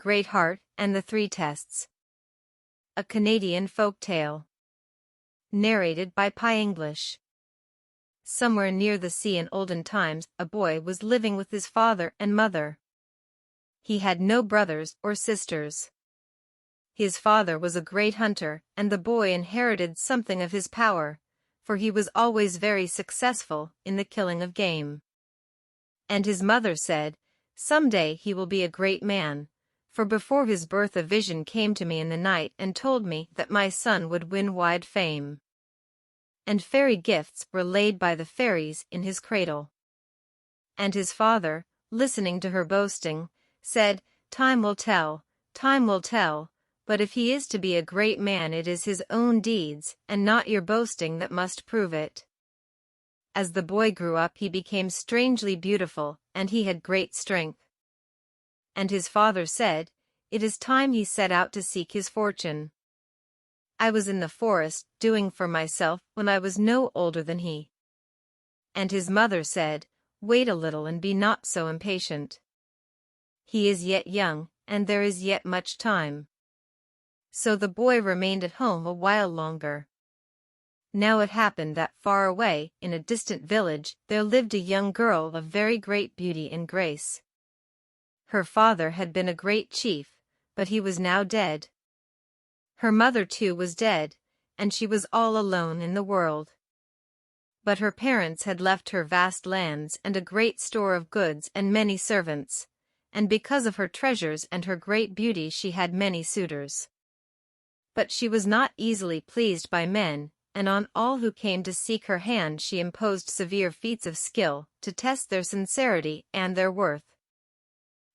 Great Heart and the Three Tests. A Canadian folktale. Narrated by PiEnglish. Somewhere near the sea in olden times, a boy was living with his father and mother. He had no brothers or sisters. His father was a great hunter, and the boy inherited something of his power, for he was always very successful in the killing of game. And his mother said, "Someday he will be a great man, for before his birth a vision came to me in the night and told me that my son would win wide fame." And fairy gifts were laid by the fairies in his cradle. And his father, listening to her boasting, said, time will tell, but if he is to be a great man it is his own deeds and not your boasting that must prove it." As the boy grew up he became strangely beautiful, and he had great strength. And his father said, "It is time he set out to seek his fortune. I was in the forest, doing for myself when I was no older than he." And his mother said, "Wait a little and be not so impatient. He is yet young, and there is yet much time." So the boy remained at home a while longer. Now it happened that far away, in a distant village, there lived a young girl of very great beauty and grace. Her father had been a great chief, but he was now dead. Her mother too was dead, and she was all alone in the world. But her parents had left her vast lands and a great store of goods and many servants, and because of her treasures and her great beauty she had many suitors. But she was not easily pleased by men, and on all who came to seek her hand she imposed severe feats of skill, to test their sincerity and their worth.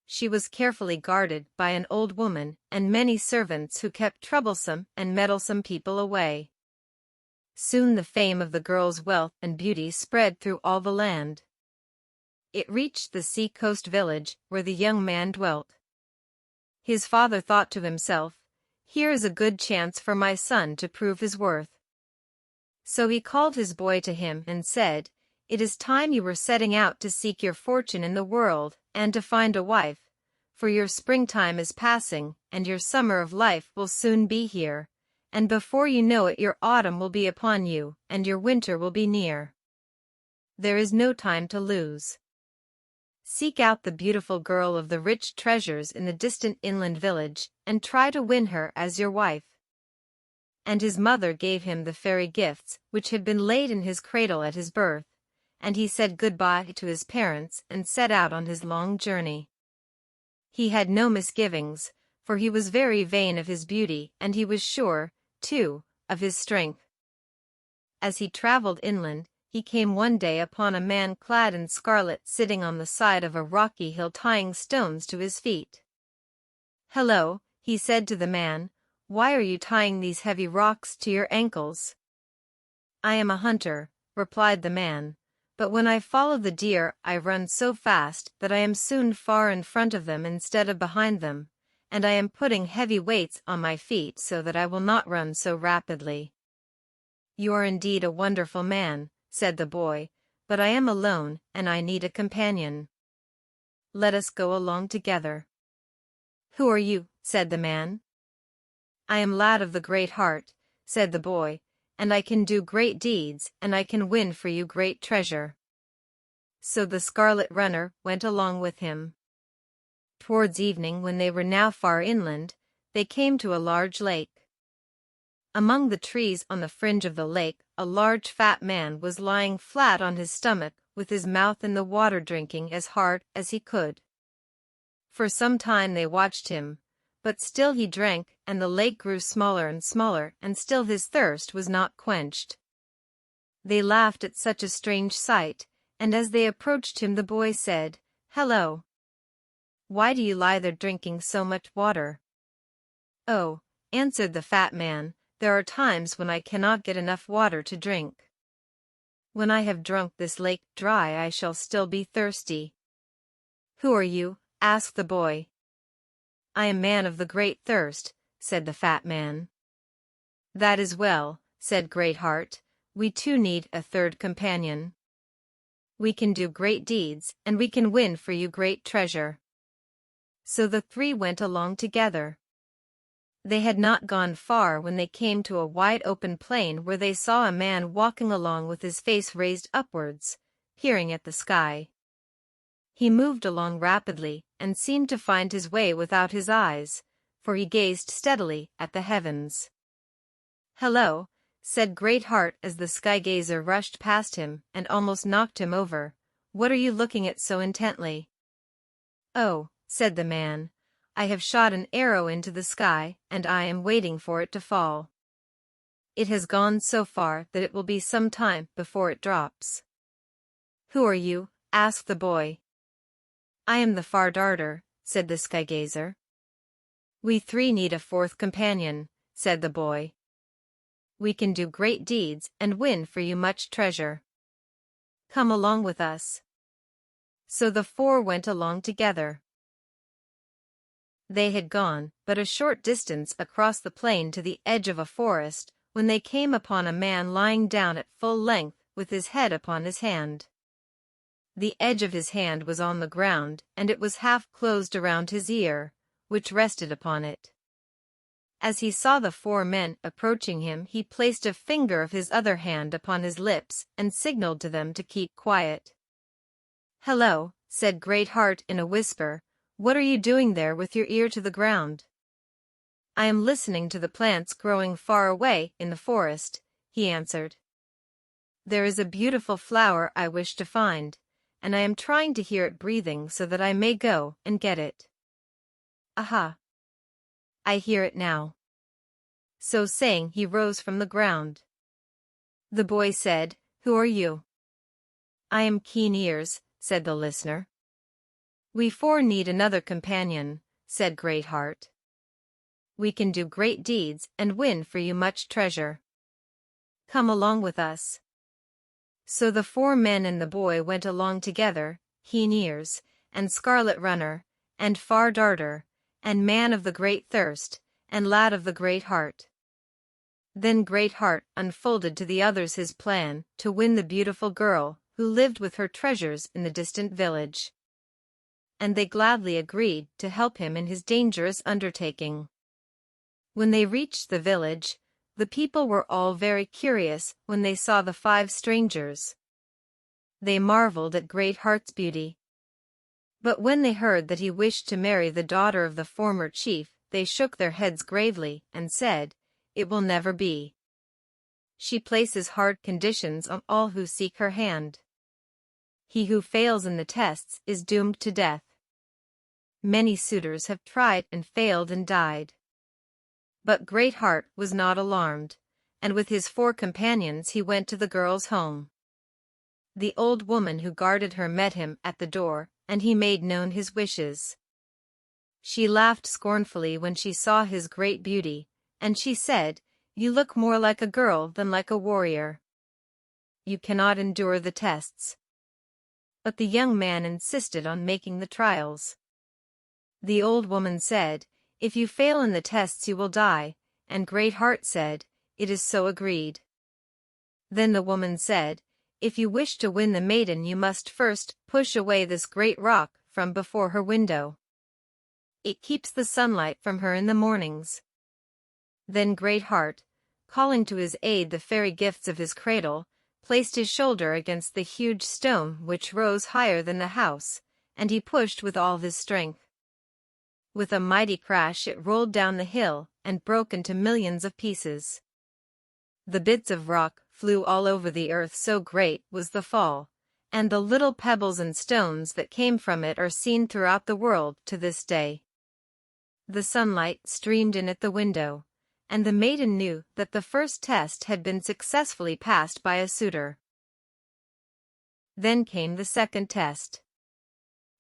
She was carefully guarded by an old woman and many servants who kept troublesome and meddlesome people away. Soon the fame of the girl's wealth and beauty spread through all the land. It reached the sea-coast village where the young man dwelt. His father thought to himself, "Here is a good chance for my son to prove his worth." So he called his boy to him and said, "It is time you were setting out to seek your fortune in the world and to find a wife, for your springtime is passing and your summer of life will soon be here, and before you know it your autumn will be upon you and your winter will be near. There is no time to lose. Seek out the beautiful girl of the rich treasures in the distant inland village, and try to win her as your wife." And his mother gave him the fairy gifts which had been laid in his cradle at his birth, and he said goodbye to his parents and set out on his long journey. He had no misgivings, for he was very vain of his beauty and he was sure, too, of his strength. As he traveled inland, he came one day upon a man clad in scarlet sitting on the side of a rocky hill tying stones to his feet. "Hello," he said to the man, "why are you tying these heavy rocks to your ankles?" "I am a hunter," replied the man, "but when I follow the deer I run so fast that I am soon far in front of them instead of behind them, and I am putting heavy weights on my feet so that I will not run so rapidly." "You are indeed a wonderful man," said the boy, "but I am alone and I need a companion. Let us go along together." "Who are you?" said the man. "I am Lad of the Great Heart," said the boy, "and I can do great deeds and I can win for you great treasure." So the scarlet runner went along with him. Towards evening, when they were now far inland, they came to a large lake. Among the trees on the fringe of the lake a large fat man was lying flat on his stomach with his mouth in the water drinking as hard as he could. For some time they watched him, but still he drank and the lake grew smaller and smaller and still his thirst was not quenched. They laughed at such a strange sight, and as they approached him the boy said, "Hello. Why do you lie there drinking so much water?" "Oh," answered the fat man, "there are times when I cannot get enough water to drink. When I have drunk this lake dry I shall still be thirsty." "Who are you?" asked the boy. "I am Man of the Great Thirst," said the fat man. "That is well," said Great Heart, "we too need a third companion. We can do great deeds and we can win for you great treasure." So the three went along together. They had not gone far when they came to a wide open plain where they saw a man walking along with his face raised upwards, peering at the sky. He moved along rapidly and seemed to find his way without his eyes, for he gazed steadily at the heavens. "Hello," said Great Heart as the sky-gazer rushed past him and almost knocked him over. "What are you looking at so intently?" "Oh," said the man, "I have shot an arrow into the sky and I am waiting for it to fall. It has gone so far that it will be some time before it drops." "Who are you?" asked the boy. "I am the Far Darter," said the sky-gazer. "We three need a fourth companion," said the boy. "We can do great deeds and win for you much treasure. Come along with us." So the four went along together. They had gone but a short distance across the plain to the edge of a forest when they came upon a man lying down at full length with his head upon his hand. The edge of his hand was on the ground and it was half closed around his ear, which rested upon it. As he saw the four men approaching him, he placed a finger of his other hand upon his lips and signaled to them to keep quiet. "Hello," said Great Heart in a whisper, "what are you doing there with your ear to the ground?" "I am listening to the plants growing far away in the forest," he answered. "There is a beautiful flower I wish to find, and I am trying to hear it breathing so that I may go and get it." "Aha! I hear it now." So saying, he rose from the ground. The boy said, "Who are you?" "I am Keen Ears," said the listener. "We four need another companion," said Great Heart. "We can do great deeds and win for you much treasure. Come along with us." So the four men and the boy went along together, Keen Ears, and Scarlet Runner, and Far Darter, and Man of the Great Thirst, and Lad of the Great Heart. Then Great Heart unfolded to the others his plan to win the beautiful girl who lived with her treasures in the distant village. And they gladly agreed to help him in his dangerous undertaking. When they reached the village, the people were all very curious when they saw the five strangers. They marveled at Great Heart's beauty. But when they heard that he wished to marry the daughter of the former chief, they shook their heads gravely and said, "It will never be. She places hard conditions on all who seek her hand. He who fails in the tests is doomed to death." Many suitors have tried and failed and died. But Great Heart was not alarmed, and with his four companions he went to the girl's home. The old woman who guarded her met him at the door, and he made known his wishes. She laughed scornfully when she saw his great beauty, and she said, "You look more like a girl than like a warrior. You cannot endure the tests." But the young man insisted on making the trials. The old woman said, "If you fail in the tests you will die," and Great Heart said, "It is so agreed." Then the woman said, "If you wish to win the maiden you must first push away this great rock from before her window. It keeps the sunlight from her in the mornings." Then Great Heart, calling to his aid the fairy gifts of his cradle, placed his shoulder against the huge stone which rose higher than the house, and he pushed with all his strength. With a mighty crash it rolled down the hill and broke into millions of pieces. The bits of rock flew all over the earth, so great was the fall, and the little pebbles and stones that came from it are seen throughout the world to this day. The sunlight streamed in at the window, and the maiden knew that the first test had been successfully passed by a suitor. Then came the second test.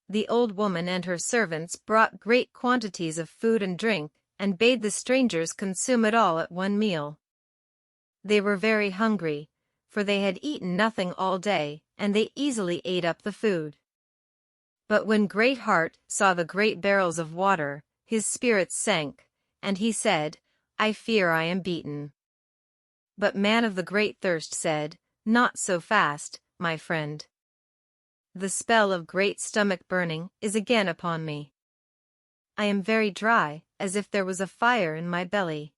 The old woman and her servants brought great quantities of food and drink, and bade the strangers consume it all at one meal. They were very hungry, for they had eaten nothing all day, and they easily ate up the food. But when Great Heart saw the great barrels of water, his spirits sank, and he said, "I fear I am beaten." But Man of the Great Thirst said, "Not so fast, my friend. The spell of great stomach burning is again upon me. I am very dry, as if there was a fire in my belly.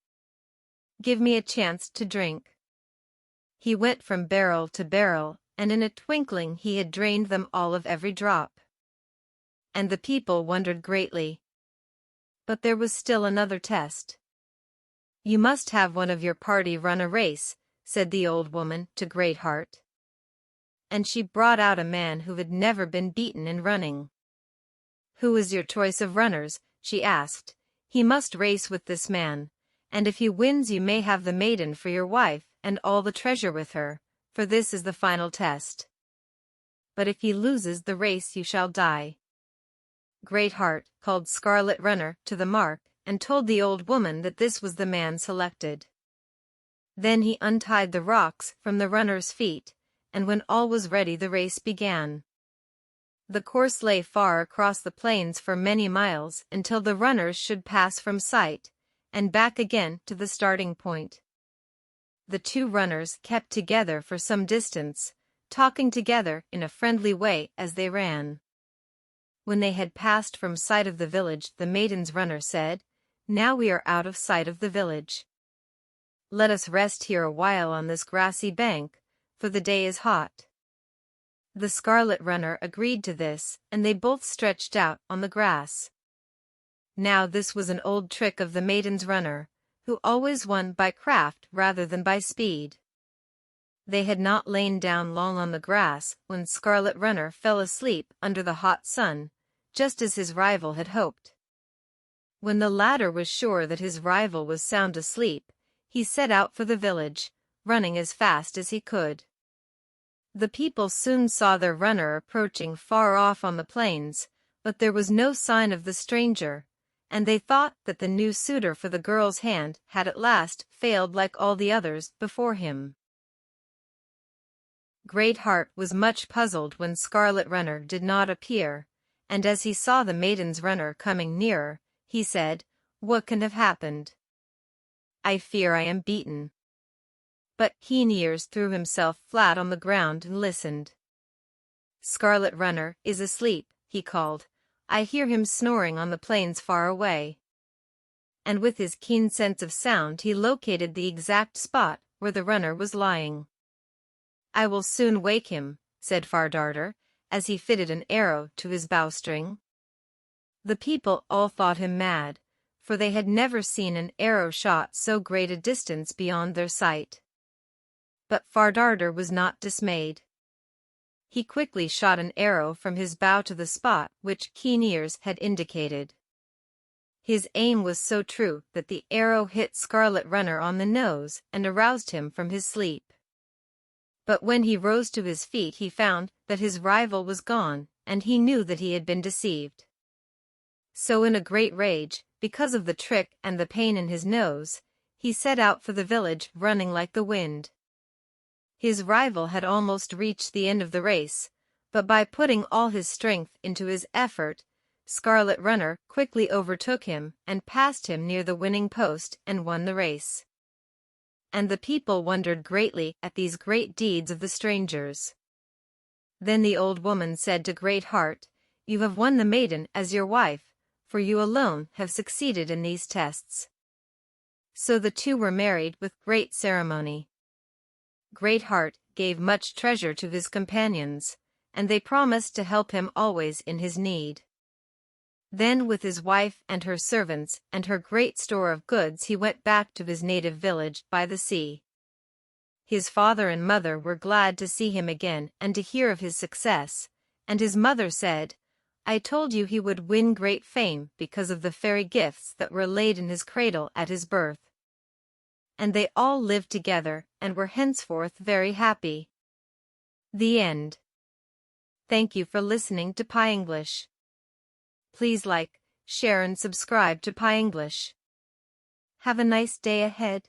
Give me a chance to drink." He went from barrel to barrel, and in a twinkling he had drained them all of every drop. And the people wondered greatly. But there was still another test. "You must have one of your party run a race," said the old woman to Greatheart. And she brought out a man who had never been beaten in running. "Who is your choice of runners?" she asked. "He must race with this man, and if he wins you may have the maiden for your wife and all the treasure with her, for this is the final test. But if he loses the race you shall die." Greatheart called Scarlet Runner to the mark and told the old woman that this was the man selected. Then he untied the rocks from the runner's feet, and when all was ready the race began. The course lay far across the plains for many miles until the runners should pass from sight, and back again to the starting point. The two runners kept together for some distance, talking together in a friendly way as they ran. When they had passed from sight of the village, the maiden's runner said, "Now we are out of sight of the village. Let us rest here a while on this grassy bank, for the day is hot." The Scarlet Runner agreed to this, and they both stretched out on the grass. Now this was an old trick of the maiden's runner, who always won by craft rather than by speed. They had not lain down long on the grass when Scarlet Runner fell asleep under the hot sun, just as his rival had hoped. When the latter was sure that his rival was sound asleep, he set out for the village, running as fast as he could. The people soon saw their runner approaching far off on the plains, but there was no sign of the stranger, and they thought that the new suitor for the girl's hand had at last failed like all the others before him. Greatheart was much puzzled when Scarlet Runner did not appear, and as he saw the maiden's runner coming nearer, he said, "What can have happened? I fear I am beaten." But Keen Ears threw himself flat on the ground and listened. "Scarlet Runner is asleep," he called. "I hear him snoring on the plains far away." And with his keen sense of sound he located the exact spot where the runner was lying. "I will soon wake him," said Fardarter, as he fitted an arrow to his bowstring. The people all thought him mad, for they had never seen an arrow shot so great a distance beyond their sight. But Fardarter was not dismayed. He quickly shot an arrow from his bow to the spot which Keen Ears had indicated. His aim was so true that the arrow hit Scarlet Runner on the nose and aroused him from his sleep. But when he rose to his feet he found that his rival was gone, and he knew that he had been deceived. So in a great rage, because of the trick and the pain in his nose, he set out for the village running like the wind. His rival had almost reached the end of the race, but by putting all his strength into his effort, Scarlet Runner quickly overtook him and passed him near the winning post and won the race. And the people wondered greatly at these great deeds of the strangers. Then the old woman said to Greatheart, "You have won the maiden as your wife, for you alone have succeeded in these tests." So the two were married with great ceremony. Greatheart gave much treasure to his companions, and they promised to help him always in his need. Then with his wife and her servants and her great store of goods he went back to his native village by the sea. His father and mother were glad to see him again and to hear of his success, and his mother said, "I told you he would win great fame because of the fairy gifts that were laid in his cradle at his birth." And they all lived together and were henceforth very happy. The end. Thank you for listening to PiEnglish. Please like, share and subscribe to PiEnglish. Have a nice day ahead.